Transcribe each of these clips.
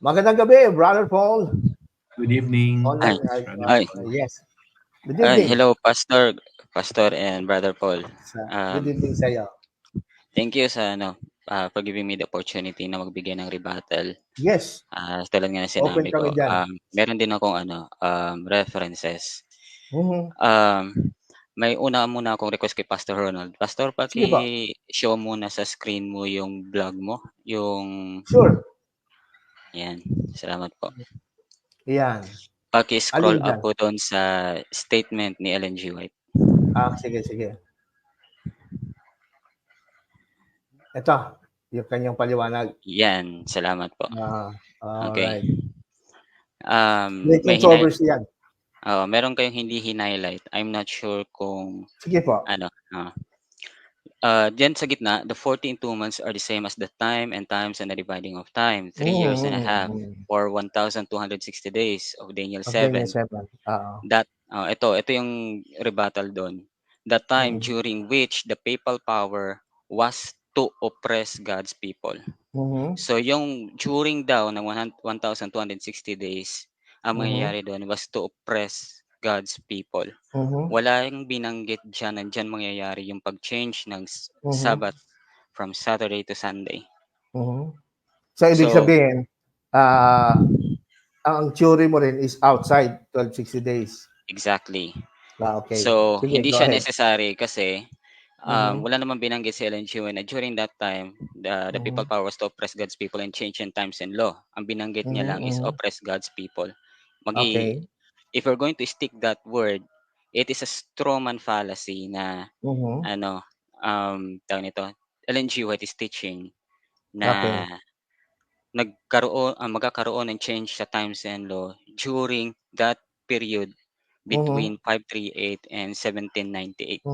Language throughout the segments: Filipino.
Magandang gabi, Brother Paul. Good evening. Ay, Online, ay, yes. Good ay, evening. hello Pastor and Brother Paul. Good evening sa iyo. Thank you sa for giving me the opportunity na magbigay ng rebuttal. Yes, Tulad nga na open sinabi kami ko, dyan. meron din akong references. Mhm. May una muna akong request kay Pastor Ronald. Pastor, Sige po. paki-show muna sa screen mo yung vlog mo, yung Sure. yan. Salamat po. Yan. Paki-scroll Alin up dyan? po doon sa statement ni Ellen G. White. Sige. Ito, yung kanyang paliwanag. Yan, salamat po. Okay. Alright. May May controversy yan. meron kayong hindi highlight. I'm not sure kung Sige po. diyan sa gitna, the 40 in 2 months are the same as the time and times and the dividing of time. 3 years and a half or 1,260 days of Daniel 7. That ito yung rebuttal doon. The time during which the papal power was to oppress God's people. So yung during daw ng 1,260 days, ang mangyayari doon was to oppress God's people. Wala yung binanggit dyan, nandyan mangyayari yung pag-change ng Sabbath from Saturday to Sunday. So, ibig sabihin, ang theory mo rin is outside 1260 days. Exactly. Okay. So, Sige, hindi go siya ahead. necessary kasi wala namang binanggit si Ellen G. White na during that time, the people power was to oppress God's people and change in times and law. Ang binanggit niya lang is oppress God's people. Okay. If we're going to stick that word, it is a strawman fallacy na tawag nito, Ellen G. White is teaching na magkakaroon ng change sa times and law during that period between 538 and 1798.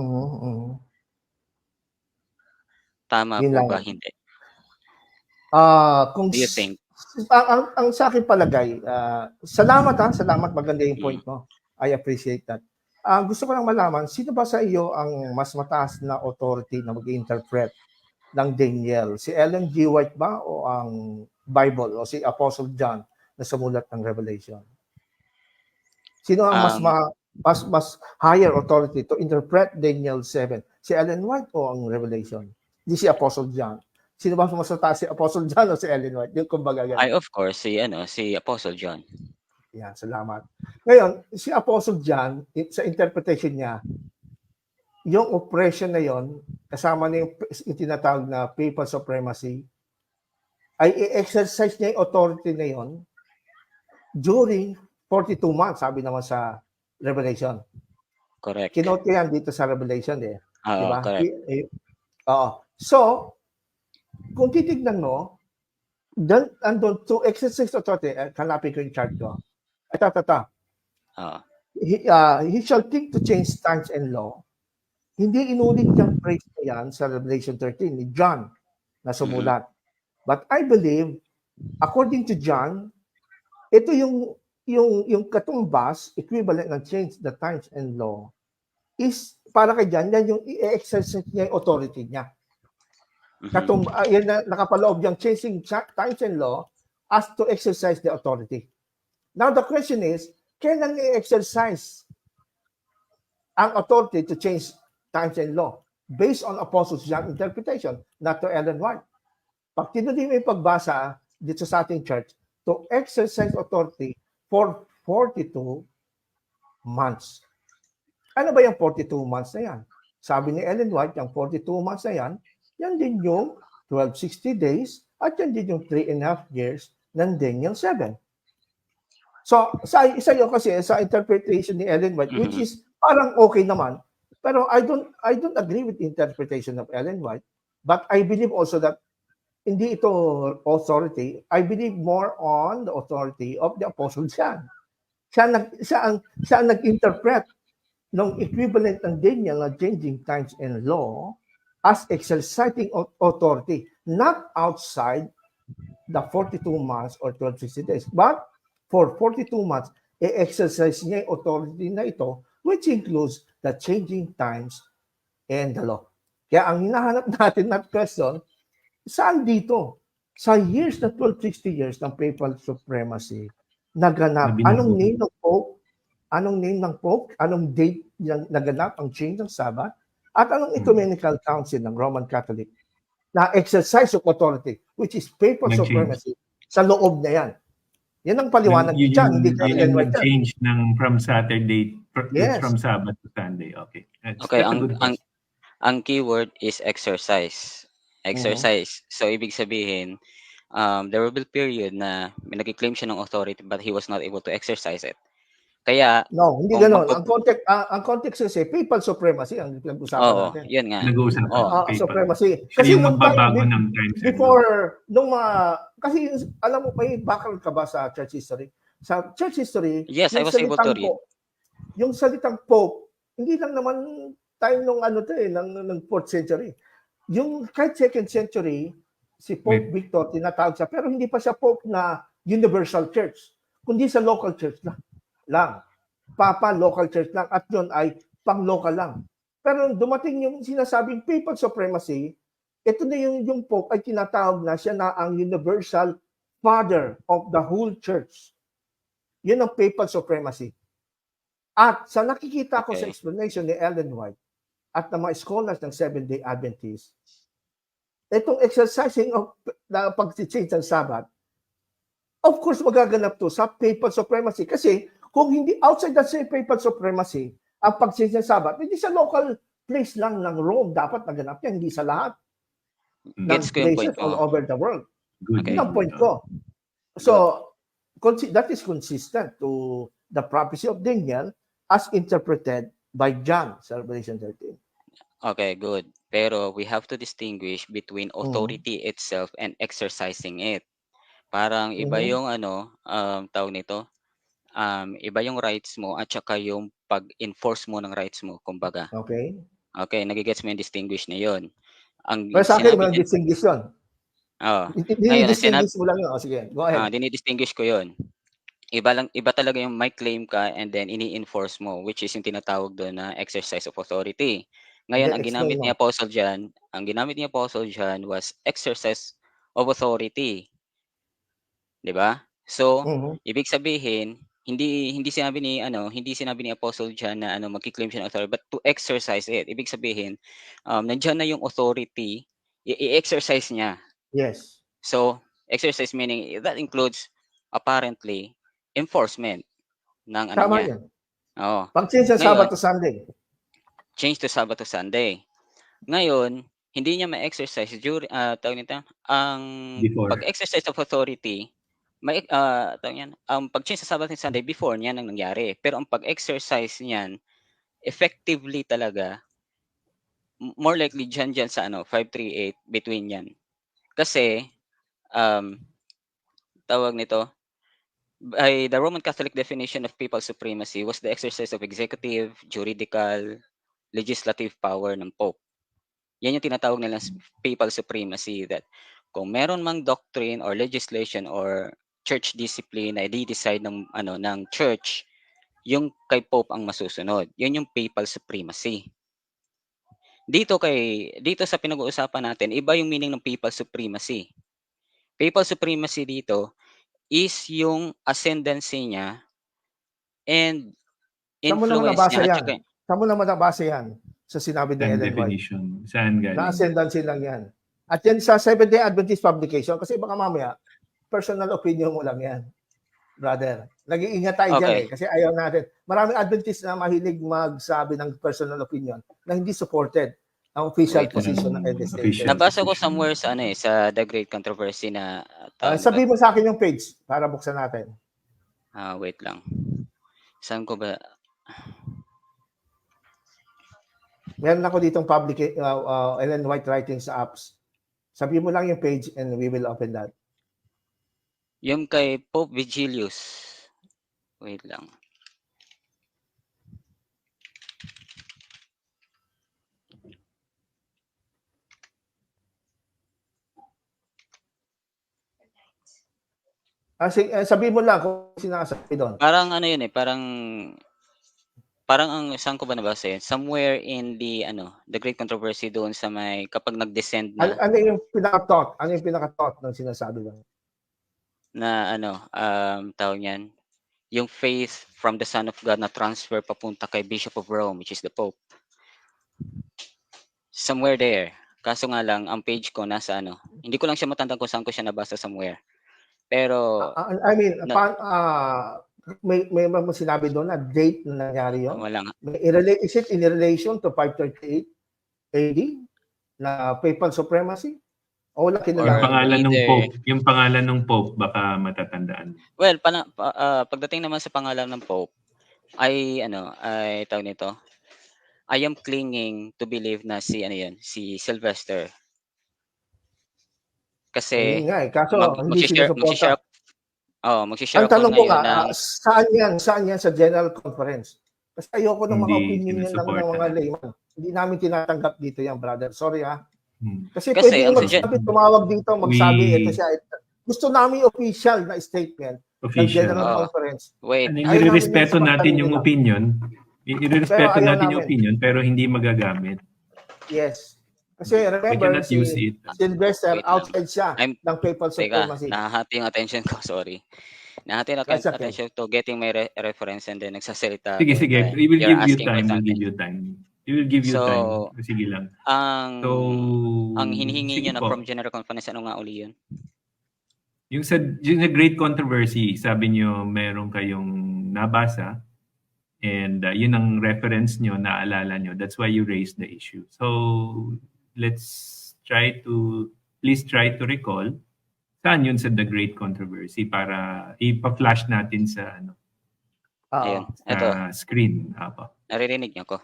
Tama Yun po lang. ba? Hindi. Kung Do you think? ang sa akin palagay, salamat maganda yung point mo. I appreciate that. Gusto ko lang malaman, sino ba sa iyo ang mas mataas na authority na mag-interpret ng Daniel? Si Ellen G. White ba o ang Bible o si Apostle John na sumulat ng Revelation? Sino ang mas higher authority to interpret Daniel 7? Si Ellen White o ang Revelation? Di si Apostle John. Sino ba mas mataas, si Apostle John o si Ellen White? Yung kumbaga ganun. Ay, of course, si Apostle John. Yan, salamat. Ngayon, si Apostle John, sa interpretation niya, yung oppression na yon, kasama na yung tinatawag na papal supremacy, ay i-exercise niya yung authority na yon during 42 months, sabi naman sa Revelation. Correct. Kinote yan dito sa Revelation eh. Diba? Correct. So, kung titignan mo, andun to exercise authority, hanapin ko yung chart ko. He shall think to change times and law. Hindi inulit yung phrase na yan sa Revelation 13 ni John na sumulat. But I believe, according to John, ito yung katumbas, equivalent ng change the times and law, is para kay John, yan yung i-exercise niya yung authority niya. Yan na nakapaloob yung changing times and law as to exercise the authority. Now the question is, kailan i-exercise ang authority to change times and law based on Apostle John's interpretation, not to Ellen White? Pag tinuli mo yung pagbasa dito sa ating church, to exercise authority for 42 months. Ano ba yung 42 months na yan? Sabi ni Ellen White, yung 42 months na yan, yan din yung 1260 days at yan din yung 3.5 years ng Daniel 7. So, sa iyo kasi, sa interpretation ni Ellen White, which is parang okay naman, pero I don't agree with the interpretation of Ellen White, but I believe also that hindi ito authority. I believe more on the authority of the Apostle John. Siya ang nag-interpret ng equivalent ng Daniel na changing times and law as exercising authority, not outside the 42 months or 1260 days, but for 42 months, i-exercise niya yung authority na ito, which includes the changing times and the law. Kaya ang hinahanap natin na question, saan dito? Sa years na 1260 years ng papal supremacy, naganap. Anong name ng Pope? Anong name ng Pope? Anong date yung naganap ang change ng Sabbath? At anong ecumenical council ng Roman Catholic na exercise of authority, which is papal supremacy, sa loob na yan. Yan ang paliwanag ni John. Hindi ka yun yung change ng from Saturday, yes. from Sabbath to Sunday. Okay. Okay, ang keyword is exercise. Exercise. So, ibig sabihin, there will be a period na may nag-claim siya ng authority but he was not able to exercise it. Kaya, no, hindi ganoon. Ang context kasi papal supremacy ang pinag-usapan natin. Yun nga. Nag-uusapan. Supremacy. Kasi yung magbabago ng time. Before, kasi alam mo, may background ka ba sa church history? Sa church history, yes, I was able to read. Yung salitang Pope, hindi lang naman time nung ng 4th century. Yung kahit 2nd century, si Pope Victor, tinatawag siya, pero hindi pa siya Pope na universal church, kundi sa local church lang. Papa, local church lang, at yun ay pang-local lang. Pero dumating yung sinasabing papal supremacy, ito na yung Pope ay tinatawag na siya na ang universal father of the whole church. Yun ang papal supremacy. At sa nakikita ko sa explanation ni Ellen White at ng mga scholars ng Seventh-day Adventist, itong exercising of na pag-change ng Sabbath, of course, magaganap to sa papal supremacy. Kasi kung hindi outside the papal supremacy, ang pag-change ng Sabbath, hindi sa local place lang ng Rome dapat naganap yan, hindi sa lahat ng places all over the world. Yun ang point ko. So, that is consistent to the prophecy of Daniel as interpreted by John sa Revelation 13. Okay, good. Pero we have to distinguish between authority itself and exercising it. Parang iba yung tawag nito, iba yung rights mo at saka yung pag-enforce mo ng rights mo, kumbaga. Okay. Okay, nagigets mo yung distinguish na yun. Pero sa akin, walang distinguish yun. Dinidistinguish mo lang yun. Sige, go ahead. Dinidistinguish ko yun. Iba talaga yung may claim ka and then ini-enforce mo, which is yung tinatawag doon na exercise of authority. Ngayon, ang ginamit ni Apostle John was exercise of authority. 'Di ba? So, ibig sabihin, hindi sinabi ni Apostle John na magki-claim siya ng authority, but to exercise it. Ibig sabihin, nandiyan na yung authority, i-exercise niya. Yes. So, exercise meaning that includes apparently enforcement ng Tama niya. yan. Pag-change sa Sabbath to Sunday. Change to Sabbath to Sunday. Ngayon, hindi niya ma-exercise during ang pag-exercise of authority, ang pag-change sa Sabbath and Sunday before niyan ang nangyari. Pero ang pag-exercise niyan effectively talaga more likely dyan sa 538 between yan. Kasi tawag nito, by the Roman Catholic definition of papal supremacy was the exercise of executive, juridical, legislative power ng Pope. Yan yung tinatawag nilang papal supremacy, that kung meron mang doctrine or legislation or church discipline na i-decide ng church, yung kay Pope ang masusunod. Yun yung papal supremacy. Dito sa pinag-uusapan natin, iba yung meaning ng papal supremacy. Papal supremacy dito is yung ascendancy niya and influence niya. Saan mo naman nabasa yan? Sa sinabi ni Ellen White. Saan galing? Na ascendancy lang yan. At yan sa Seventh-day Adventist publication, kasi baka mamaya, personal opinion mo lang yan, brother. Nag-iingat tayo dyan kasi ayaw natin. Maraming Adventist na mahilig magsabi ng personal opinion na hindi supported ang official position ng LSA. Nabasa ko somewhere sa sa The Great Controversy na sabihin mo sa akin yung page para buksan natin. Wait lang. Saan ko ba? Meron ako ditong public Ellen White writings sa apps. Sabihin mo lang yung page and we will open that. Yung kay Pope Vigilius. Wait lang. Sabihin mo lang kung sinasabi doon. Parang yun parang parang saan ko ba nabasa yun? Somewhere in the great controversy doon sa may kapag nag-descend na. Ano yung pinaka-thought? Ano yung pinaka-thought ng sinasabi lang? Na tawag niyan, yung faith from the Son of God na transfer papunta kay Bishop of Rome, which is the Pope. Somewhere there. Kaso nga lang, ang page ko nasa hindi ko lang siya matandaan kung saan ko siya nabasa somewhere. Pero, I mean, may sinabi doon na date na nangyari yun? Walang. Is it in relation to 538 AD na papal supremacy? O wala kinalaman? Yung pangalan ng Pope, baka matatandaan. Well, pagdating naman sa pangalan ng Pope, ay tawag nito, I am clinging to believe na si Sylvester. Kasi kaso hindi sinusuporta. Mag-share ang tanong ko nga, saan yan sa General Conference? Kasi ayoko ng mga opinion lang ng mga layman. Hindi namin tinatanggap dito yan, brother. Sorry ha. Kasi pwede yung tumawag dito, magsabi, ito siya. Gusto namin official na statement ng General Conference. Inirespeto natin yung opinion. Inirespeto natin yung opinion, pero hindi magagamit. Yes. Kasi remember, si Sylvester, outside siya ng papal supremacy. Nahahati yung attention ko, sorry. Nahahati yung attention to getting my reference and then nagsasalita. Sige. We will give you time. We will give you time. Sige lang. Ang hinihingi niyo na from General Conference, ano nga uli yun? Yung sa Great Controversy, sabi niyo meron kayong nabasa and yun ang reference niyo, naalala niyo. That's why you raised the issue. So, please try to recall saan yun sa The Great Controversy para ipa-flash natin sa screen. Naririnig niyo ko?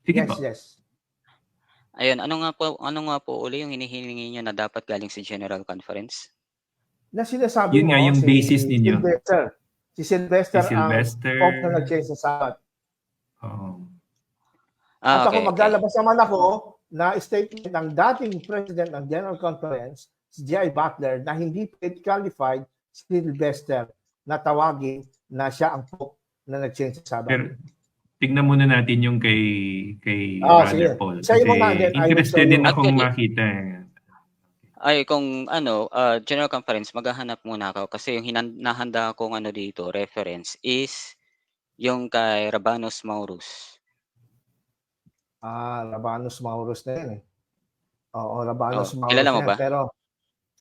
Sige po. Yes. Ayun, ano nga po uli yung hinihingi niyo na dapat galing sa General Conference? Na sinasabi yun nga yung basis ninyo. Si Sylvester ang Pope na nag-change sa Sabat. At ako maglalabas naman ako na statement ng dating President ng General Conference, si J.I. Butler, na hindi qualified si Sylvester na tawagin na siya ang Pope na nag-change sa Sabat. Pero tignan muna natin yung kay Brother Paul. Kasi interested din akong makita. Ay, kung General Conference, maghahanap muna ako kasi yung hinahanda akong dito, reference, is yung kay Rabanus Maurus. Rabanus Maurus na yan eh. Oo, Rabanus Maurus. Kilala mo ba? Pero,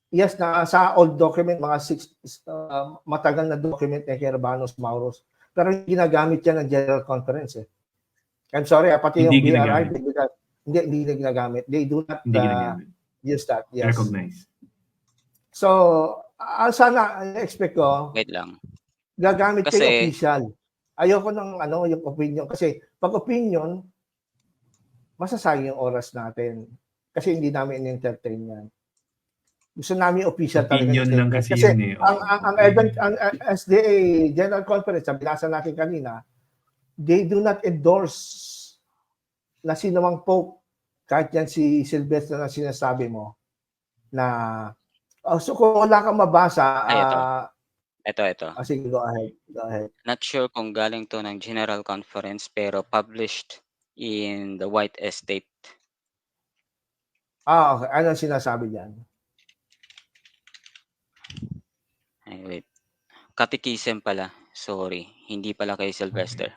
yes, sa old document, mga matagal na document na kay Rabanus Maurus. Pero ginagamit yan ng General Conference eh. I'm sorry, pati yung BRI, hindi ginagamit. They do not use that. Yes. Recognize. So, sana, expect ko, wait lang. Gagamit kayo official. Ayoko ng yung opinion. Kasi pag opinion, masasayang yung oras natin. Kasi hindi namin in-entertain yan. Gusto namin official opinion talaga. Lang kasi yun eh. Ang SDA General Conference, sabi nasa natin kanina, they do not endorse na sino mang Pope, kahit yan si Sylvester na sinasabi mo, na so kung wala kang mabasa, ito. Sige, go ahead. Not sure kung galing to ng General Conference pero published in the White Estate. Okay. Ano sinasabi diyan? Wait. Catechism pala. Sorry. Hindi pala kay Sylvester.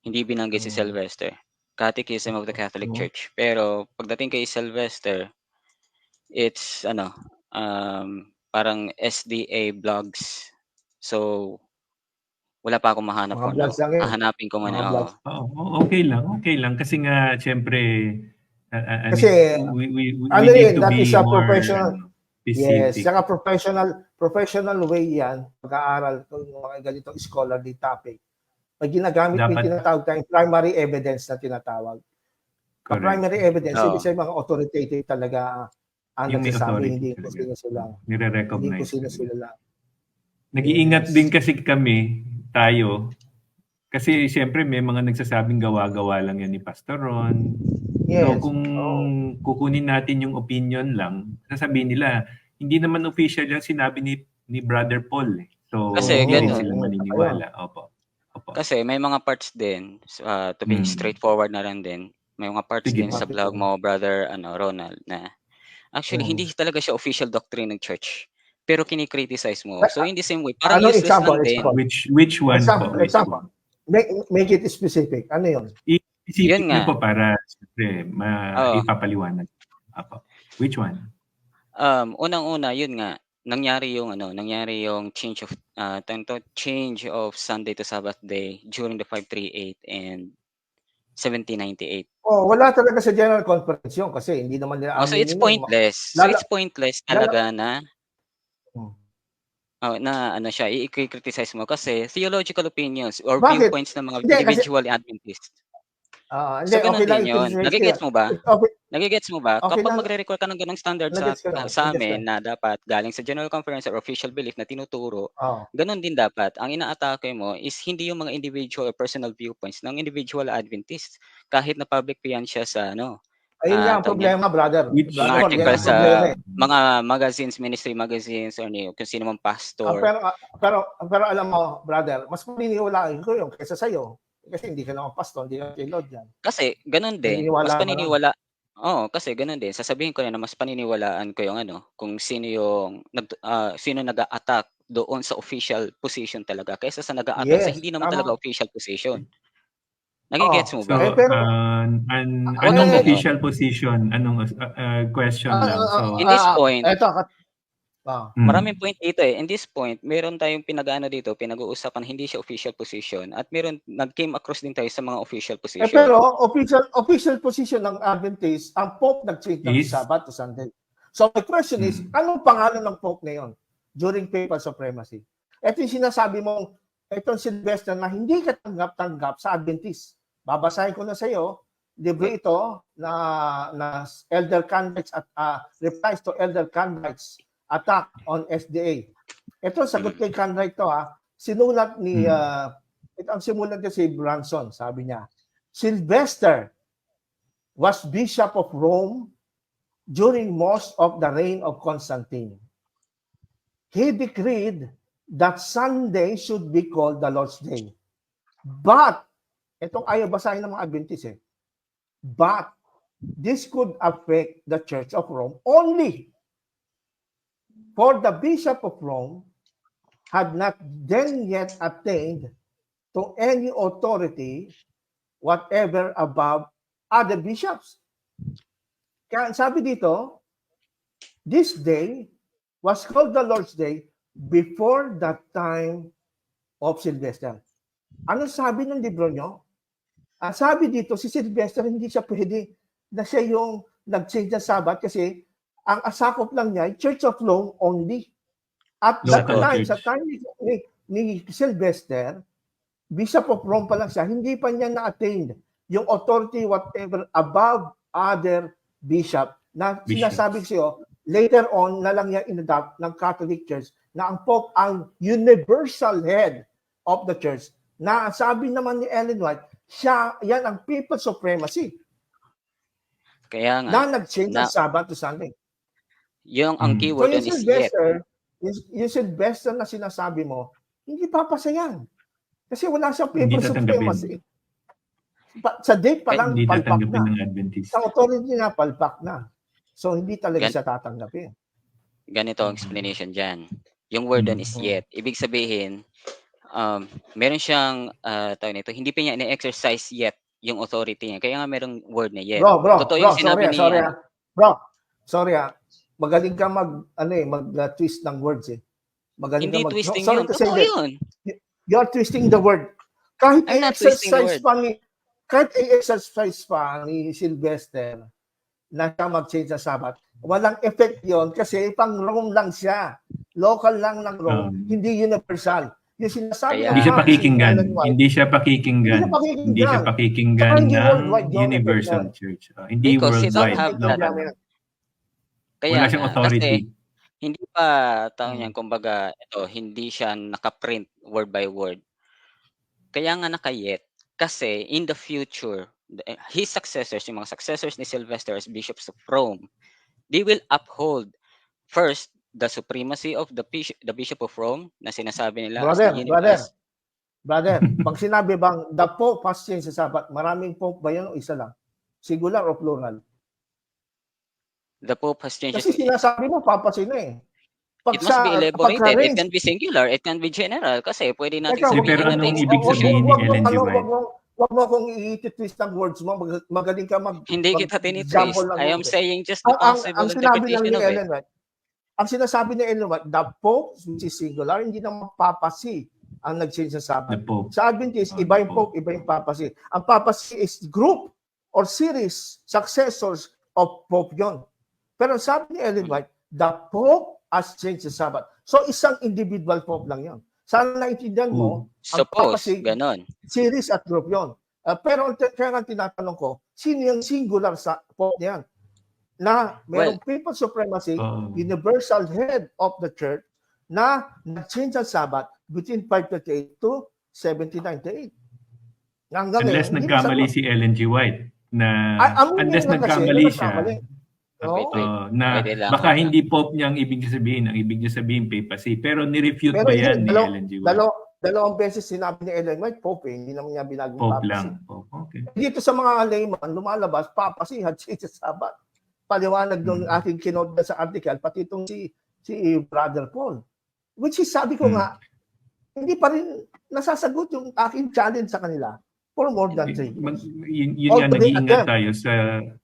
Hindi binanggit si Sylvester. Catechism of the Catholic Church. Pero pagdating kay Sylvester, it's parang SDA blogs. So, wala pa akong mahanap ko. Hahanapin ko muna. Okay lang. Kasi nga, siyempre, kasi, we need to that be is a more professional. specific. Yes, saka professional way yan, pag-aaral ng mga ganitong scholarly topic. Pag ginagamit yung tinatawag tayong primary evidence na tinatawag. Primary evidence, ibig sabihin mga authoritative talaga ang nagsasabi, hindi ko sila. Nire-recognize. Hindi ko sila. Nag-iingat din kasi tayo, kasi siyempre may mga nagsasabing gawa-gawa lang yan ni Pastor Ron. Yes. So kung kukunin natin yung opinion lang, sasabihin nila, hindi naman official yung sinabi ni Brother Paul. So kasi hindi sila maniniwala. Opo. Opo. Kasi may mga parts din, to be straightforward na lang din, may mga parts Sige din po. sa vlog mo, Brother Ronald, na actually hindi talaga siya official doctrine ng church, pero kini-criticize mo. So in the same way, parang Anong useless example? lang din. Example. Which one po? Which Example. one? Make it specific. Ano yun? Isipin Yun niyo nga. po para siyempre Oo. ipapaliwanag. Apo. Which one? Unang-una, yun nga, nangyari yung change of Sunday to Sabbath day during the 538 and 1798. Oh, wala talaga sa General Conference yun kasi hindi naman nila So it's aminin yun. pointless. So it's pointless talaga na ano siya, i-criticize mo kasi theological opinions or Bakit? viewpoints ng mga Hindi, kasi- individual Adventist. Hindi, So ganun okay lang din yun. i-criticize Nagigets nila. mo ba? Okay, Nagigets mo ba? Okay Kapag lang. magre-require ka ng ganung standard Nagets ko lang, sa nagets amin ko. na dapat galing sa General Conference or official belief na tinuturo, Oo. ganun din dapat. Ang inaatake mo is hindi yung mga individual or personal viewpoints ng individual Adventist. Kahit na public pa yan siya sa Ayun nga ang problema, brother. Which- mga Brother, yan articles ang problema sa mga magazines, ministry magazines, or kung sino mang pastor. Pero alam mo, brother, mas paniniwalaan ko yung kaysa sa'yo. Kasi hindi ka naman pastor, hindi ka kay Lord yan. Kasi ganun din. Naniniwala Mas ka paniniwala. Kasi ganun din. Sasabihin ko na mas paniniwalaan ko yung kung sino yung sino nag-a-attack doon sa official position talaga kaysa sa nag-a-attack sa Yes, hindi naman tama. talaga official position. Nagigets mo So, ba? pero- anong ganun. official position? Anong question lang? So, In this point, Maraming maraming point dito eh. In this point, meron tayong pinag-uusapan hindi siya official position at meron nag-came across din tayo sa mga official position. pero official position ng Adventist, ang Pope nag-change ng Is? Sabbath to Sunday. So the question is, anong pangalan ng Pope ngayon during papal supremacy? Ito yung sinasabi mong, itong Sylvester na hindi ka tanggap-tanggap sa Adventist. Babasahin ko na sa iyo, libro ito na Elder Candidates at replies to Elder Candidates attack on SDA. Ito sagot kay Candidates to sinulat ni ito ang simulat niya si Branson, sabi niya, Sylvester was Bishop of Rome during most of the reign of Constantine. He decreed that Sunday should be called the Lord's Day. But, itong ayaw basahin ng mga Adventist but, this could affect the Church of Rome only. For the Bishop of Rome had not then yet attained to any authority whatever above other bishops. Kaya sabi dito, this day was called the Lord's Day before the time of Sylvester. Ano sabi ng libro nyo? Sabi dito, si Sylvester hindi siya pwede na siya yung nag-change ng Sabbath kasi ang asakop lang niya, Church of Rome only. At that time, sa time ni Sylvester, Bishop of Rome pa lang siya, hindi pa niya na-attained yung authority whatever above other bishop na sinasabi ko later on na lang niya in-adopt ng Catholic Church na ang Pope ang universal head of the Church. Na sabi naman ni Ellen White, yan ang papal supremacy. Kaya nga. Na nag-change ng Sabbath to Sunday. Yung ang keyword so, is yet. Yung Sylvester na sinasabi mo, hindi papasa yan. Kasi wala siyang papal supremacy. Sa date pa lang, palpak na. Sa authority na, palpak na. So, hindi talaga siya tatanggapin. Ganito ang explanation dyan. Yung word doon is yet. Ibig sabihin, meron siyang, tawag nito, hindi pa niya ina-exercise yet yung authority niya. Kaya nga merong word na yet. Totoo yung sinabi ni... Sorry. Magaling ka mag-twist ng words Magaling hindi ka twisting sorry yun. to say Totoo yun. You're twisting the word. Kahit i-exercise pa ni Sylvester na siya mag-change sa Sabbath, walang effect yon kasi pang Rome lang siya. Local lang ng Rome, hindi universal. Yung sinasabi hindi siya pakikinggan. Hindi siya pakikinggan ng Universal Church. Hindi worldwide. Kaya wala siyang authority. Kasi hindi pa tawag niyan, kumbaga hindi siya naka-print word by word. Kaya nga naka-yet kasi in the future his successors, yung mga successors ni Sylvester as bishops of Rome, they will uphold first the supremacy of the Bishop of Rome na sinasabi nila brother, Brother, pag sinabi bang the Pope has changed the Sabbath, maraming Pope ba yan o isa lang? Singular o plural? The Pope has changed Kasi it. sinasabi mo, Papa sino eh. It must be elaborated. It can be singular. It can be general. Kasi pwede natin sabihin pero na anong things ibig sabihin ni Ellen G. White? Wag mo akong i-twist ng words mo. Magaling ka Hindi kita tinitwist. I am saying just the possible interpretation of it. Ang sinasabi ni Ellen White, the Pope, which is singular, hindi naman papacy ang nag-change sa Sabbath. Sa Adventist, iba yung Pope, iba yung papacy. Ang papacy is group or series, successors of Pope yon. Pero sabi ni Ellen White, the Pope has changed the Sabbath. So, isang individual Pope lang yon. Sana naintindihan mo, ang papacy, ganon. series at group yon. Pero kaya nga tinatanong ko, sino yung singular sa Pope niyan? Na mayroong papal supremacy, universal head of the church, na nag-change ang Sabbath between 538 to 1798. Unless nagkamali si Ellen G. White na unless nagkamali siya na baka hindi Pope niya ang ibig sabihin, ang ibig niya sabihin papacy, pero ni-refute ba yan ni Ellen G. White? Dalawang beses sinabi ni Ellen White, Pope hindi naman niya binagong Pope papacy. Lang. Pope, okay. Dito sa mga layman, lumalabas, papacy had changed the Sabbath. Paliwanag ng aking kinote sa article, pati itong si Brother Paul. Which is, sabi ko nga, hindi pa rin nasasagot yung aking challenge sa kanila for more than 3 years. Yun nga,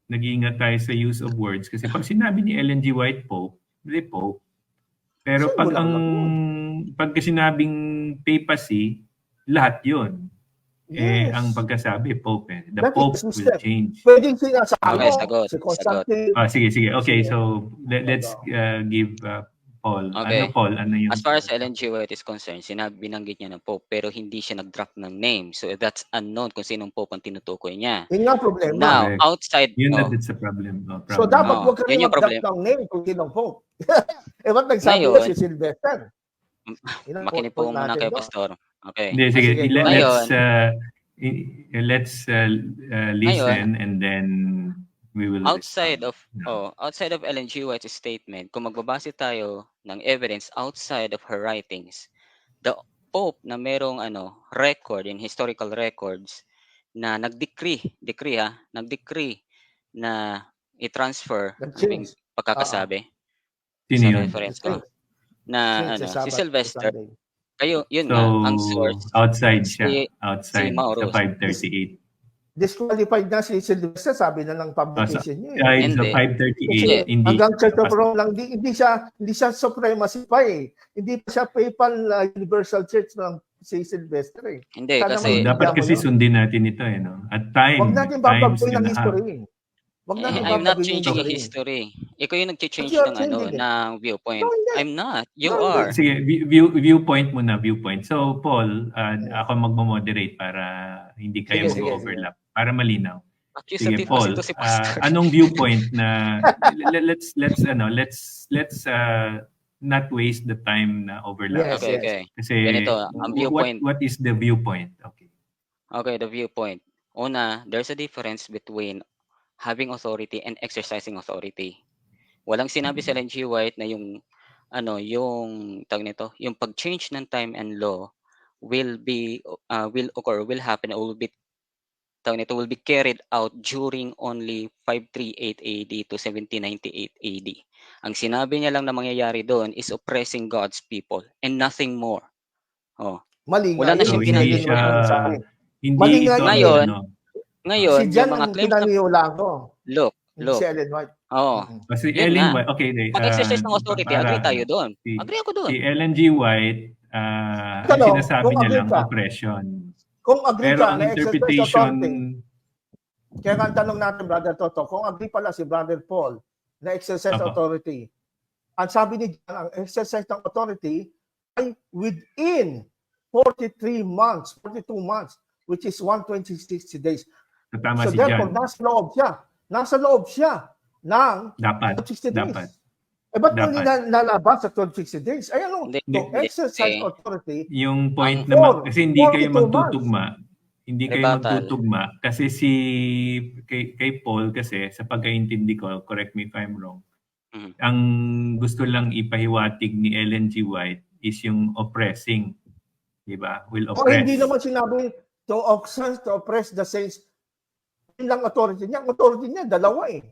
nag-iingat tayo sa use of words. Kasi pag sinabi ni Ellen G. White Pope, hindi Pope. Pero pag sinabing papacy, lahat yun. Yes. Ang pagkasabi, Pope. The Pope will change. Pwedeng sinasabi si Constantine. Sige. Okay, so let's give Paul. Okay. Paul? Ano yung... As far as Ellen G. White is concerned, binanggit niya ng Pope, pero hindi siya nag-drop ng name. So that's unknown kung sinong Pope ang tinutukoy niya. Yun nga problema. Now, outside... That's a problem. So dapat huwag ka rin mag-drop ng name kung sinong Pope. Ba't nagsabi na si Sylvester? Makinig po muna kayo, Pastor. Okay. Hindi, sige. Let's listen and then we will outside of Ellen G. White's statement, kung magbabase tayo ng evidence outside of her writings, the Pope na merong record in historical records na nag-decree na i-transfer ang pagkakasabi sa reference ko na si Sylvester. Kayo, yun nga, ang source. Outside siya. Outside sa 538. Disqualified na si Sylvester, sabi na ng publication niya. Sa 538, hindi. Hanggang Church of Rome lang, hindi siya supremacy pa eh. Hindi pa siya papal universal church ng si Sylvester eh. Hindi, kasi... Dapat kasi sundin natin ito eh. No? At times, huwag natin babagoy ng history. I'm not changing history. Ikaw yung nag-change ng viewpoint. I'm not. You are. Sige, viewpoint muna, viewpoint. So, Paul, ako magmo-moderate para hindi kayo mag-overlap. Para malinaw. Sige, Paul, anong viewpoint na let's not waste the time na overlap. Okay. Kasi ganito, ang viewpoint. What is the viewpoint? Okay, the viewpoint. Una, there's a difference between having authority and exercising authority. Walang sinabi sa Ellen G. White na yung pag-change ng time and law will happen or will be carried out during only 538 AD to 1798 AD. Ang sinabi niya lang na mangyayari doon is oppressing God's people and nothing more. Mali. Wala na siyang pinag-iwan. Hindi ito ngayon, si John yung mga claims look. Si Ellen White. Si Ellen White, okay. Pag-exercise ng authority, agree tayo doon. Agree ako doon. Si Ellen G. White, sinasabi niya lang oppression. Kung agree pero ka ang interpretation... Kaya nga tanong natin, Brother Toto, kung agree pala si Brother Paul na exercise authority, ang sabi ni John, ang exercise ng authority ay within 42 months, which is 126 days. Tama so therefore, nasa loob siya ng dapat 60 days. Ba't hindi nalabas sa 1260 days? Ay exercise authority. Yung point naman, kasi hindi kayo magtutugma. Hindi kayo magtutugma. Kasi kay Paul kasi, sa pagkaintindi ko, correct me if I'm wrong, ang gusto lang ipahiwatig ni Ellen G. White is yung oppressing. di ba? Will O oppress. hindi naman sinabi to oppress the saints. Yun lang authority niya. Ang authority niya, dalawa eh.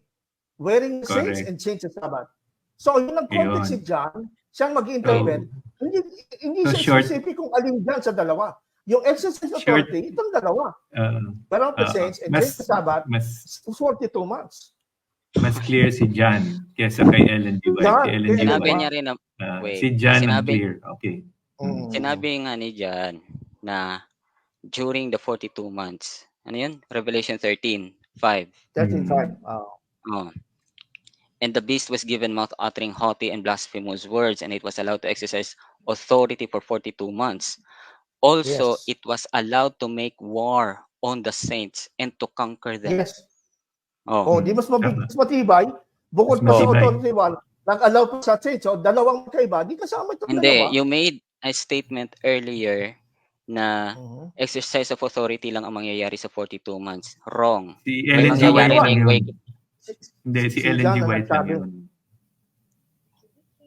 Wearing the saints Correct. and change the Sabbath. So, yun ang context si John, siyang mag-interpret. Hindi so siya short, specific kung alin dyan sa dalawa. Yung exercise authority, itong dalawa. Wearing the saints and change the Sabbath, 42 months. Mas clear si John kesa kay Ellen G. White. Si Ellen G. Sinabi White. niya rin na, Si John ang clear. Okay. Sinabi nga ni John na during the 42 months, ano yun? Revelation 13:5. 13:5. Oh. And the beast was given mouth uttering haughty and blasphemous words, and it was allowed to exercise authority for 42 months. Also, it was allowed to make war on the saints and to conquer them. Yes. Di mas matibay. Bukod pa sa authority one, nag-allow pa sa saints. So, dalawang kaiba, di kasama itong Hindi, dalawa. you made a statement earlier na exercise of authority lang ang mangyayari sa 42 months. Wrong. Si Ellen G. White lang yun. Hindi, si Ellen G. White lang yun.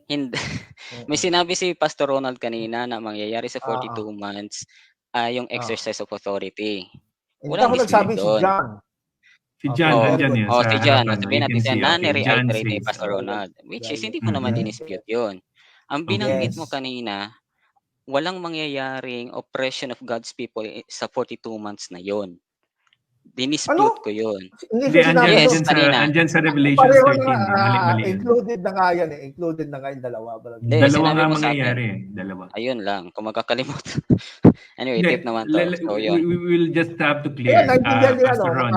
Hindi. May sinabi si Pastor Ronald kanina na mangyayari sa 42 months yung exercise of authority. Walang nagsabi si John. Si John, nandyan yun. Si John. Sabihin natin siya, na-reiterate ni Pastor Ronald. Which is, hindi ko naman dinispute yun. Ang binanggit mo kanina, walang mangyayaring oppression of God's people sa 42 months na yon. Dinispute ko yun. Andyan sa Revelation 13. Mali-mali. Included na nga yan eh. Included na nga yung dalawa. Dalawa nga mangyayari. Dalawa. Ayun lang. Kung magkakalimutan. Anyway, tip naman to. So, yun. We will just have to clear. Pastor Ron.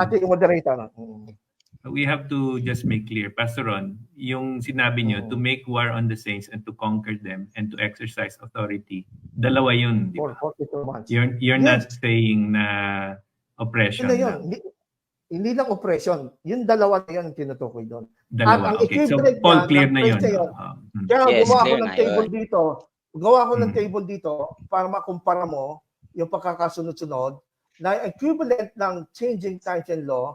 We have to just make clear. Pastor Ron, yung sinabi nyo, to make war on the saints and to conquer them and to exercise authority. Dalawa yun. Di ba? You're not saying na oppression. Hindi lang oppression. Yung dalawa na yun tinutukoy doon. Dalawa. Okay. So, Paul, clear na yun. Kaya gumawa ko ng table dito. Gawa ko ng table dito para makumpara mo yung pagkakasunod-sunod na equivalent ng changing times and law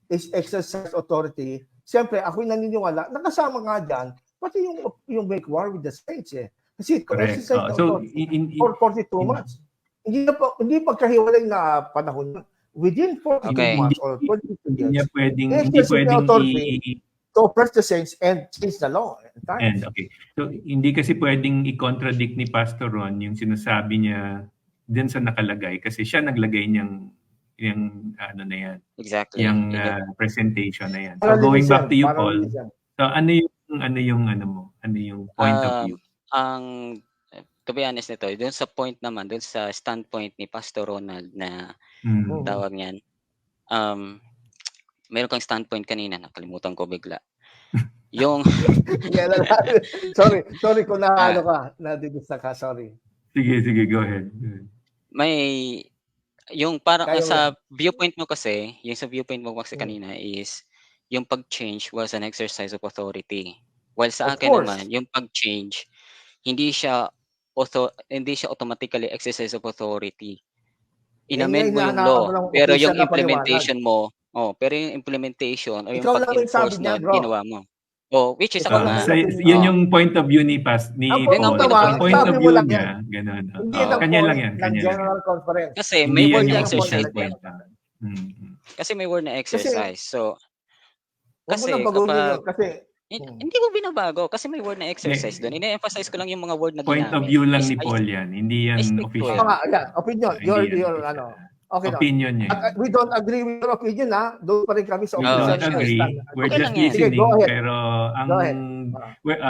is exercise authority. Siyempre, ako'y naniniwala, nakasama nga dyan, pati yung make war with the saints eh. Kasi exercise authority for 42 months. Hindi pagkahiwalay na panahon. Within 42 months or 22 years, hindi pwedeng to oppress the saints and change the law. And okay. So, hindi kasi pwedeng i-contradict ni Pastor Ron yung sinasabi niya din sa nakalagay kasi siya naglagay niyang yung ano na yan. Exactly. Yung presentation na yan. So, going back to you, Paul. So, ano yung point of view? To be honest nito, doon sa point naman, doon sa standpoint ni Pastor Ronald na tawag niyan, meron kang standpoint kanina, nakalimutan ko bigla. Yung sorry kung naano ka, nadidista ka, sorry. Sige, go ahead. May yung parang sa viewpoint mo kasi, kanina is yung pag-change was an exercise of authority. While sa akin naman, yung pag-change hindi siya automatically exercise of authority. Inamend mo yung law, pero yung implementation mo, pero yung implementation o yung pag-enforce na ginawa mo. Which is ako nga. Yun yung point of view ni Paul. Yung point of view niya, ganun. Kanya lang yan. General conference. Kasi may word na exercise din. Kasi may word na exercise. So, kasi kapag hindi ko binabago kasi may word na exercise doon. Ine-emphasize ko lang yung mga word na point of view lang ni Paul yan. Hindi yan official. Opinion. Your okay opinion niya. We don't agree with your opinion ha. Doon pa rin kami sa opinion. We don't agree. We're just listening. Pero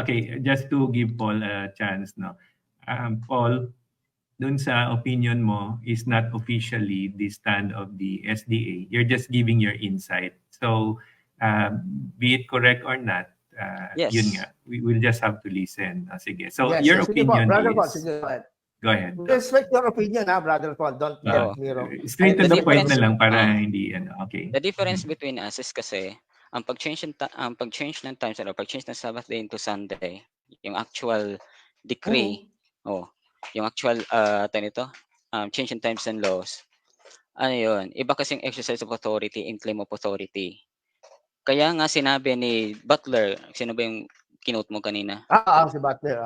okay, just to give Paul a chance, no. Paul, doon sa opinion mo is not officially the stand of the SDA. You're just giving your insight. So, be it correct or not, yun nga. We will just have to listen. Sige. So, your opinion is... Go ahead. Respect your opinion, Brother Paul. Don't get me wrong. Straight to the point na lang para hindi, okay. The difference between us is kasi, ang pag-change ng times or pag-change ng Sabbath day into Sunday, yung actual decree, yung actual, change in times and laws, ano yun, iba kasing exercise of authority and claim of authority. Kaya nga sinabi ni Butler, sino ba yung kinote mo kanina? Si Butler.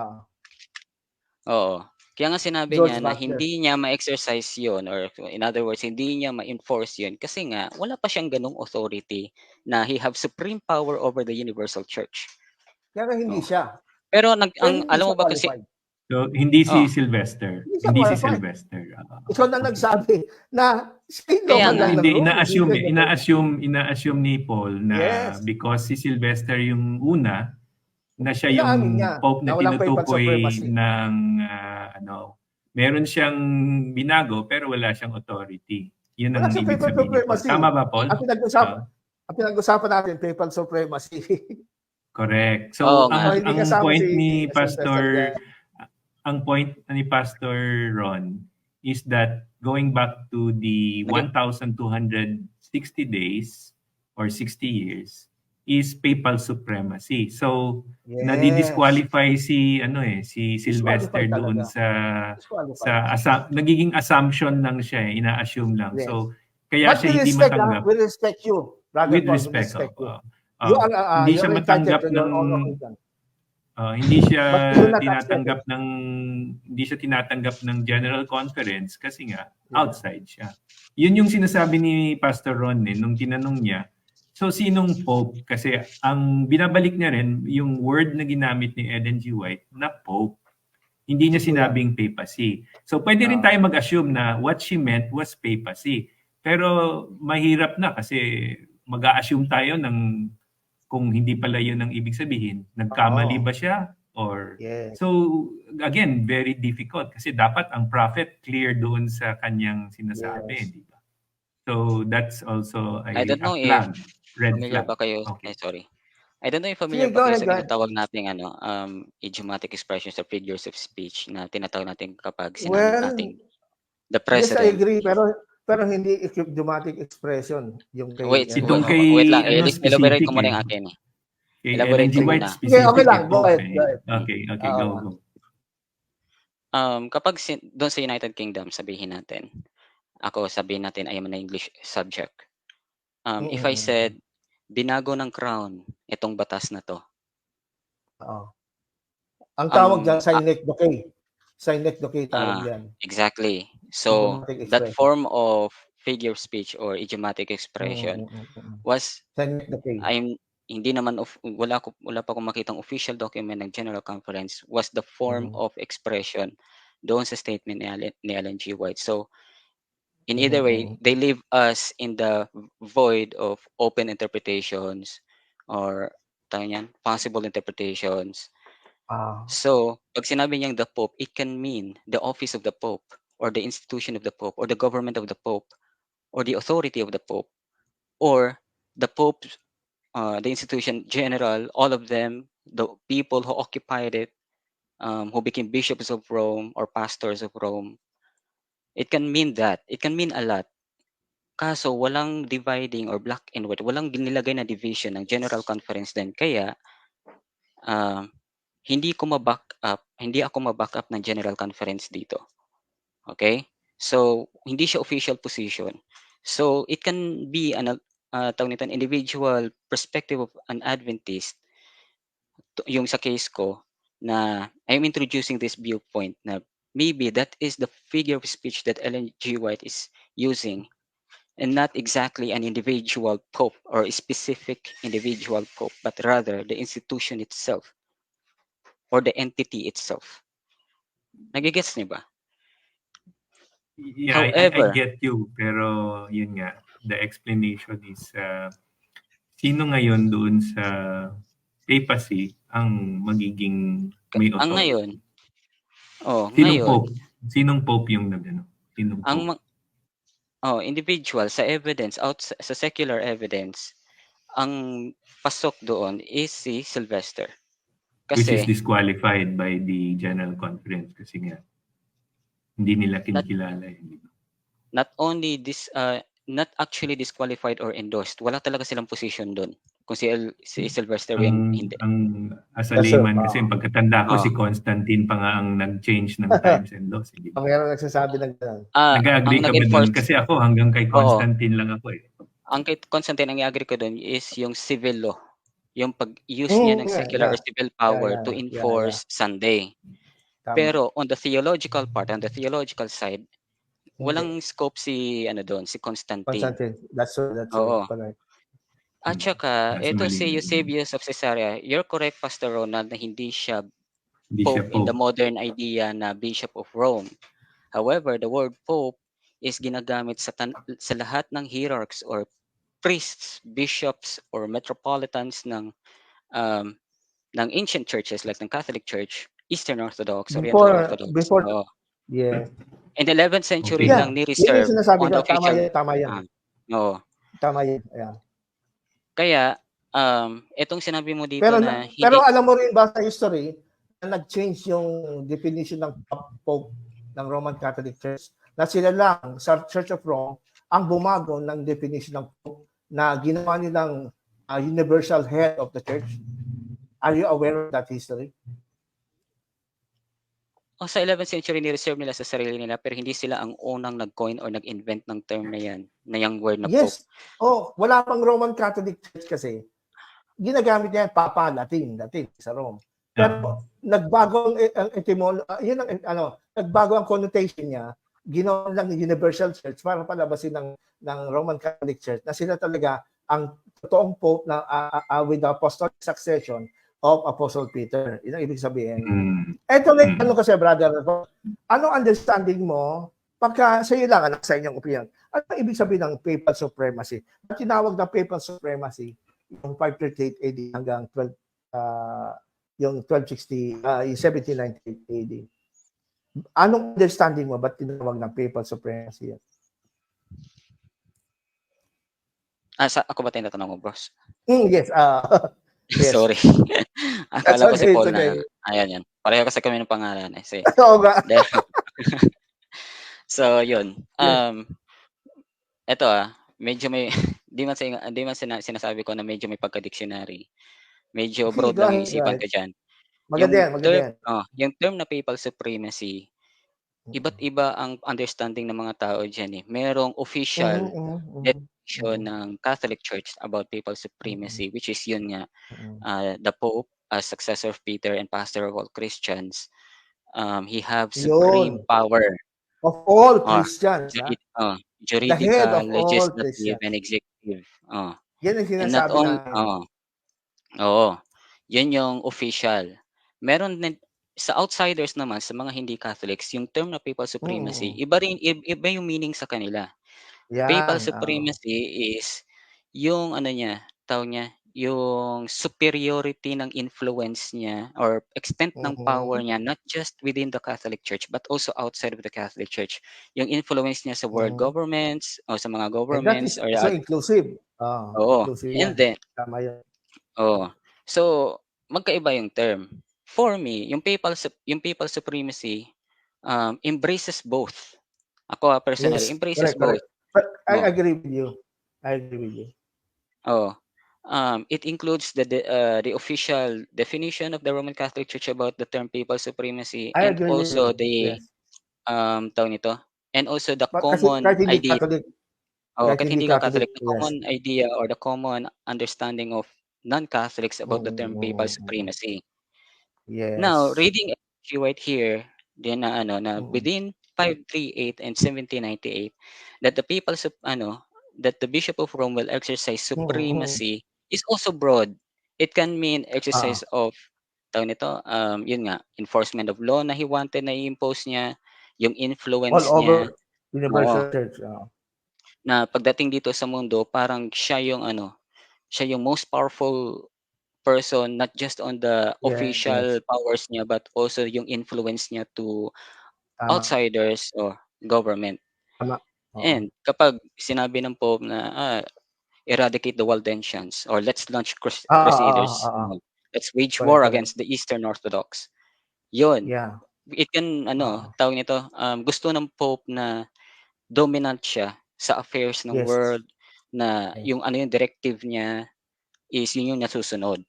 Oo. Kaya nga sinabi George niya na Butler. hindi niya ma-exercise yun, or in other words, hindi niya ma-enforce yun kasi nga wala pa siyang ganung authority na he have supreme power over the universal church. Kaya hindi Oh. siya. Pero Hindi alam mo siya ba kasi qualified. So, hindi si Oh. Sylvester. Hindi siya Hindi si qualified. Sylvester. Ikaw na nagsabi na sino Kaya man nga. lang Hindi, ng ina-assume ni Paul na Yes. because si Sylvester yung una, na siya Inaamin yung niya Pope na na walang papal tinutukoy supremacy. ng meron siyang binago pero wala siyang authority. Yun Wala ang siyang ibig papal sabihin ni Paul. supremacy. Tama ba, Paul? Ang pinag-usapan natin, papal supremacy. Correct. So, Oo ang nga. Hindi kasama point si ni Sylvester Pastor dyan. ang point ni Pastor Ron is that going back to the 1,260 days or 60 years is papal supremacy. So, Yes. nadi-disqualify si Sylvester Disqualified doon talaga. nagiging assumption lang siya, ina-assume lang. Yes. So, kaya But siya hindi matanggap. we respect you. Brother With Paul, respect. we respect you. Hindi siya you're matanggap entitled to your ng own opinion. hindi siya But you do not hindi siya tinatanggap ng General Conference kasi nga outside siya. Yun yung sinasabi ni Pastor Ron nung tinanong niya. So sinong Pope? Kasi ang binabalik niya rin yung word na ginamit ni Ellen G. White na Pope. Hindi niya sinabing papacy. So pwede rin tayo mag-assume na what she meant was papacy. Pero mahirap na kasi mag-a-assume tayo ng kung hindi pala yun ang ibig sabihin. Nagkamali ba siya? Or Yes. So again, very difficult kasi dapat ang prophet clear doon sa kanyang sinasabi, Yes. di ba? So that's also I don't know flag, red familiar flag. ba kayo? Okay. Sorry. I don't know if familiar Sige, ba go kayo ahead, sa go ahead. tinatawag nating idiomatic expressions or figures of speech na tinatawag natin kapag sinabi Well, nating the Yes, I president. agree. Pero hindi idiomatic expression. Yung kay, Wait, Itong ano. kay wait lang. specific Elaborate ko muna yung akin eh. Kay Elaborate Ellen G. ko White muna. specific. Okay lang. Go Pope, ahead. Go ahead. Okay, go. Kapag doon sa United Kingdom, sabihin natin, sabihin natin I am an English subject. If I said, binago ng crown itong batas na to. Oo. Ang tawag dyan, Synecdoche tawag yan. Exactly. So, Idiomatic that expression. form of figure of speech or idiomatic expression was, Synecdoche. hindi naman, wala pa akong makitang official document ng General Conference, was the form of expression doon sa statement ni Ellen G. White. So, in either way, they leave us in the void of open interpretations or possible interpretations. So, pag sinabi niyang the Pope, it can mean the office of the Pope or the institution of the Pope or the government of the Pope or the authority of the Pope or the Pope, the institution general, all of them, the people who occupied it, who became bishops of Rome or pastors of Rome. It can mean that. It can mean a lot. Kaso walang dividing or black and white. Walang nilagay na division ng General Conference din. Kaya hindi ako ma-back up ng General Conference dito. Okay? So, hindi siya official position. So, it can be an individual perspective of an Adventist. Yung sa case ko na I'm introducing this viewpoint na maybe that is the figure of speech that Ellen G. White is using and not exactly an individual pope or a specific individual pope, but rather the institution itself or the entity itself. Nagigets niyo ba? Yeah, However, I get you. Pero yun nga, the explanation is sino ngayon doon sa papacy ang magiging may authority? ang ngayon, Sinong pope yung nagano? Sinong pope? Individual sa evidence, sa secular evidence, ang pasok doon is si Sylvester. Which is disqualified by the General Conference kasi nga hindi nila kinikilala. Not only not actually disqualified or endorsed. Wala talaga silang position doon. Kung si Sylvester hindi. As a layman kasi pagkatanda ko si Constantine pa nga ang nag-change ng times and laws. Meron nagsasabi ng gano'n. Nag-agree ka ba doon? Kasi ako hanggang kay Constantine lang ako eh. Ang kay Constantine, ang i-agree ko doon is yung civil law. Yung pag-use niya ng secular or civil power to enforce Sunday. Pero on the theological part, on the theological side, walang scope si si Constantine. That's Oo. correct. At saka, ito si Eusebius of Caesarea, you're correct, Pastor Ronald, na hindi siya Pope in the modern idea na Bishop of Rome. However, the word Pope is ginagamit sa lahat ng hierarchs or priests, bishops, or metropolitans ng ancient churches like ng Catholic Church, Eastern Orthodox, Oriental Orthodox. Yes. In the 11th century lang ni-reserve on the official. Tama yan. Oo. Tama yan. Yeah. Kaya, itong sinabi mo dito pero alam mo rin ba sa history, na nag-change yung definition ng Pope ng Roman Catholic Church, na sila lang sa Church of Rome ang bumago ng definition ng Pope na ginawa nilang universal head of the church. Are you aware of that history? Sa 11th century, ni-reserve nila sa sarili nila, pero hindi sila ang unang nag-coin or nag-invent ng term na yan, na yung word na yes. Pope. Wala pang Roman Catholic Church kasi. Ginagamit niya Papa, Latin sa Rome. Pero nagbago ang etymology, nagbago ang connotation niya, ginawa lang Universal Church para palabasin ng Roman Catholic Church na sila talaga ang totoong Pope na with the apostolic succession of Apostle Peter. Yun ang ibig sabihin. Ito lang, kasi brother, ano understanding mo, pagka sa iyo lang, sa inyong opinion, ano ang ibig sabihin ng papal supremacy? Ang tinawag na papal supremacy, yung 538 AD hanggang 1798 AD. Anong understanding mo? Ba't tinawag ng papal supremacy yan? Ako ba tinatanong mo, bros? Yes. Yes. Sorry. Akala ko si Paul na. Ayan yan. Pareho kasi kami ng pangalan. Oo ba? So, yun. Ito medyo may, di man sinasabi ko na medyo may pagka-dictionary. Medyo broad lang yung isipan ko dyan. Maganda yan. Yung term na papal supremacy, iba't iba ang understanding ng mga tao dyan. Merong official definition ng Catholic Church about papal supremacy, which is yun nga, the Pope, as successor of Peter and pastor of all Christians, he have supreme power of all Christians. Juridical, legislative, and executive. Yan ang sinasabi Yan yung official. Meron din sa outsiders naman, sa mga hindi Catholics, yung term na papal supremacy, iba yung meaning sa kanila. Papal supremacy is yung tawag niya, yung superiority ng influence niya or extent ng power niya, not just within the Catholic Church but also outside of the Catholic Church. Yung influence niya sa world governments o sa mga governments. And that is so inclusive. And then, so, magkaiba yung term. For me, yung papal supremacy embraces both. Ako personally, embraces both. But I agree with you. It includes the official definition of the Roman Catholic Church about the term papal supremacy, and also the tawag nito, and also the common idea. Kahit hindi ka Catholic, the common idea or the common understanding of non-Catholics about the term papal supremacy. Yes. Now, reading right here, then na within 538 and 1798, that the that the Bishop of Rome will exercise supremacy is also broad. It can mean exercise of tawag nito, yun nga, enforcement of law na he wanted na i-impose niya, yung influence all niya. Over Universal Church. Na pagdating dito sa mundo, parang siya yung most powerful person, not just on the official powers niya, but also yung influence niya to outsiders or government. And kapag sinabi ng Pope na eradicate the Waldensians or let's launch crusaders, let's wage war against the Eastern Orthodox. Yun. It can tawag nito, gusto ng Pope na dominant siya sa affairs ng world, na yung yung directive niya is yun yung nasusunod.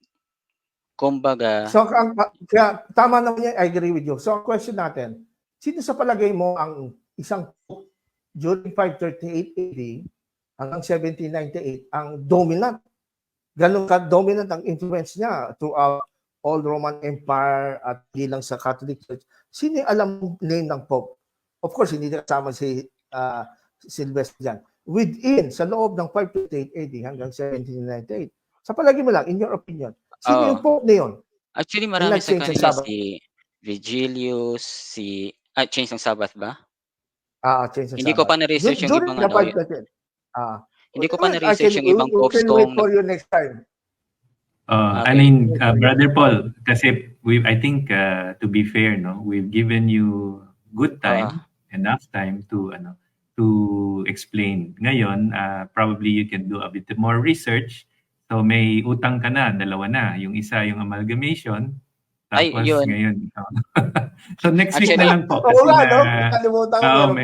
Kumbaga, so kaya tama naman yan, I agree with you. So ang question natin, sino sa palagay mo ang isang Pope during 538 AD hanggang 1798 ang dominant? Ganun ka dominant ang influence niya throughout all Roman Empire at hindi lang sa Catholic Church, sino yung alam name ng Pope? Of course, hindi na kasama si Sylvester dyan. Within, sa loob ng 528 AD hanggang 1798. Sa palagi mo lang, in your opinion, sino yung Pope na yun? Actually, marami sa kanila si Vigilius, Change ng Sabbath ba? Change ng Hindi ko pa na-research yung ibang ano. Hindi ko pa na-research yung ibang popes kung... Wait for you next time. I mean, Brother Paul, kasi I think to be fair, no, we've given you good time, enough time to explain. Ngayon, probably you can do a bit more research. So may utang ka na, dalawa na. Yung isa yung amalgamation. Tapos yun. Ngayon. So next week na lang po. Oo nga, no? Kalimutan ko.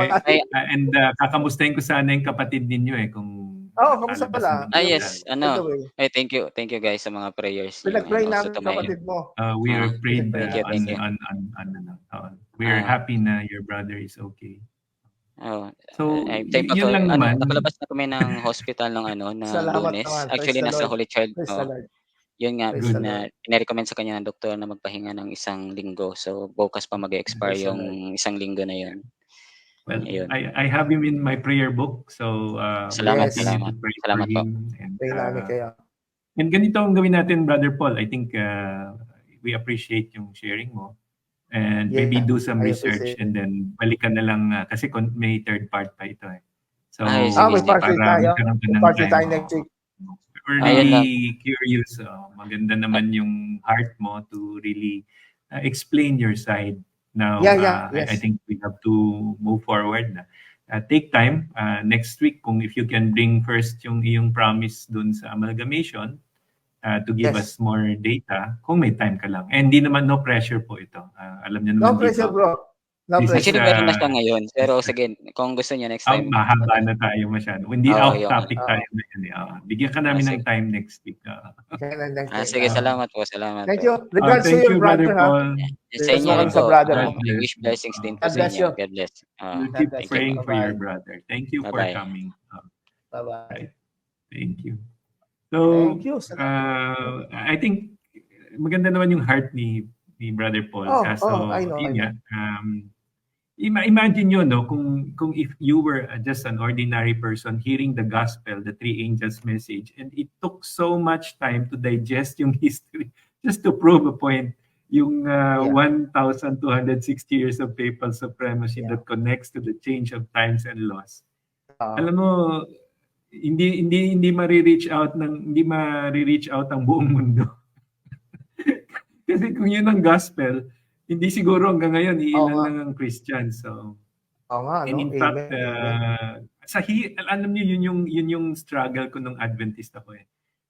And kakamustahin ko sana yung kapatid ninyo kung... kamusta pala? Yes. Thank you. Thank you guys sa mga prayers. Pinag-pray namin kapatid mo. We are prayed we are happy na your brother is okay. So, yun lang naman. Nakalabas na kami ng hospital ng Lunes. Actually, nasa Holy Child. Yun nga, na-recommend sa kanya ng doktor na magpahinga ng 1 linggo. So, bukas pa mag-expire yung 1 linggo na yun. Well, I have him in my prayer book. So, salamat po. And ganito ang gawin natin, Brother Paul. I think we appreciate yung sharing mo. And maybe do some research and then balikan na lang kasi may third part pa ito eh. So, may part tayo. Part tayo next week. We're really curious. Maganda naman yung heart mo to really explain your side. Now, yes. I think we have to move forward na. Take time. Next week, if you can bring first yung iyong promise dun sa amalgamation, to give us more data, kung may time ka lang. And hindi naman, no pressure po ito. Alam niyo naman no pressure, bro. No pressure. Actually, meron na siya ngayon. Pero sige, kung gusto niyo next time. Mahaba na tayo masyado. Hindi off-topic tayo na yun. Bigyan ka namin ng time next week. Sige, salamat po. Salamat. Thank you. Regards to your brother, Paul. Sa inyo rin po. I wish blessings din po sa inyo. God bless. Keep praying for your brother. Thank you for coming. Bye-bye. Thank you. So, I think maganda naman yung heart ni Brother Paul. Imagine nyo, no, kung if you were just an ordinary person hearing the gospel, the 3 angels message, and it took so much time to digest yung history just to prove a point, yung 1,260 years of papal supremacy that connects to the change of times and laws. Alam mo, hindi ma-reach out ang buong mundo. Kasi kung yun ang gospel, hindi siguro hanggang ngayon iilan lang ang Christian. So, and in fact, alam niyo yun yung struggle ko nung Adventist ako eh.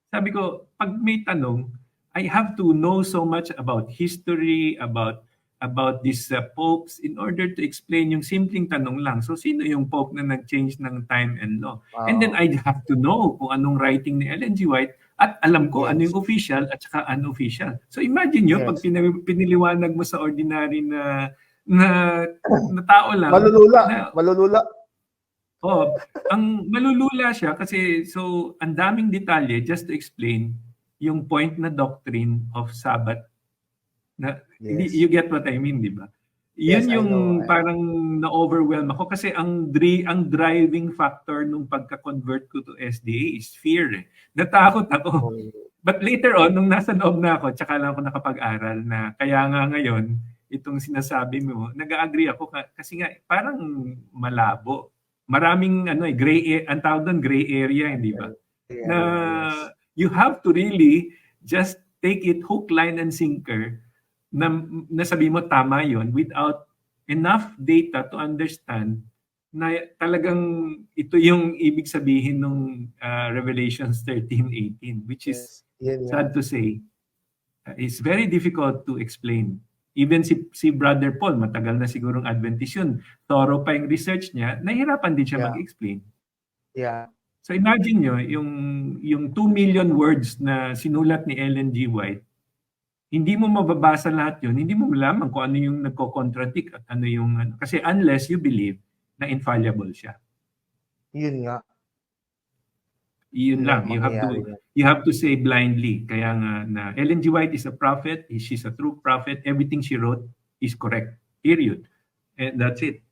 Sabi ko, pag may tanong, I have to know so much about history, about these popes in order to explain yung simpleng tanong lang. So, sino yung pope na nag-change ng time and law? And then I have to know kung anong writing ni Ellen G. White at alam ko ano yung official at saka unofficial. So, imagine nyo, pag piniliwanag mo sa ordinary na tao lang. Malulula. Ang malulula siya kasi ang daming detalye just to explain yung point na doctrine of Sabbath. You get what I mean, di ba? Yun yung parang na-overwhelm ako kasi ang driving factor nung pagka-convert ko to SDA is fear eh. Natakot ako. But later on, nung nasa loob na ako, tsaka lang ako nakapag-aral na kaya nga ngayon, itong sinasabi mo, nag-agree ako kasi nga parang malabo. Maraming ang tawag doon gray area, hindi ba? Na you have to really just take it hook, line, and sinker na sabi mo tama yon without enough data to understand na talagang ito yung ibig sabihin ng Revelations 13:18, which is sad to say. It's very difficult to explain. Even si Brother Paul, matagal na sigurong Adventist yun. Thorough pa yung research niya, nahirapan din siya mag-explain. So imagine nyo, yung 2 million words na sinulat ni Ellen G. White, hindi mo mababasa lahat yun, hindi mo malaman kung ano yung nagko-contradict at ano yung kasi unless you believe na infallible siya. Yun nga. Yun lang. mangyayari yan. You have to say blindly. Kaya nga na Ellen G. White is a prophet. She's a true prophet. Everything she wrote is correct. Period. And that's it.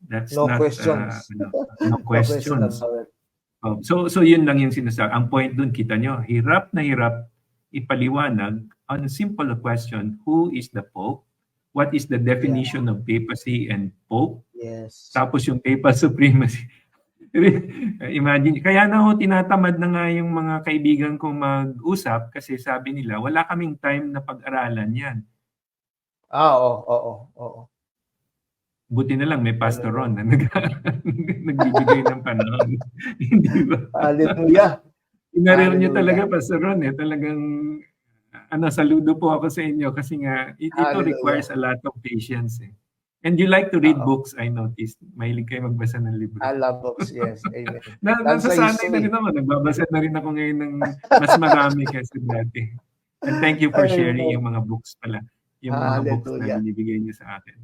That's No not questions. no questions. about it. So yun lang yung sinasabi. Ang point dun, kita nyo, hirap na hirap ipaliwanag on a simple question, who is the Pope? What is the definition of papacy and Pope? Yes. Tapos yung papal supremacy. Imagine, kaya na ho tinatamad na nga yung mga kaibigan kong mag-usap kasi sabi nila, wala kaming time na pag-aralan yan. Oo. Buti na lang may Pastor Ron na nagbibigay ng panahon. Hindi ba? Hallelujah. Inareal niyo talaga, Pastor Ron. Talagang, saludo po ako sa inyo kasi nga, ito requires a lot of patience. And you like to read books, I noticed. Mahilig kayo magbasa ng libro. I love books, yes. Amen. Nasasanay na rin naman. Nagbabasa na rin ako ngayon ng mas marami kaysa dati. And thank you for sharing yung mga books pala. Yung mga books na binibigay niyo sa akin.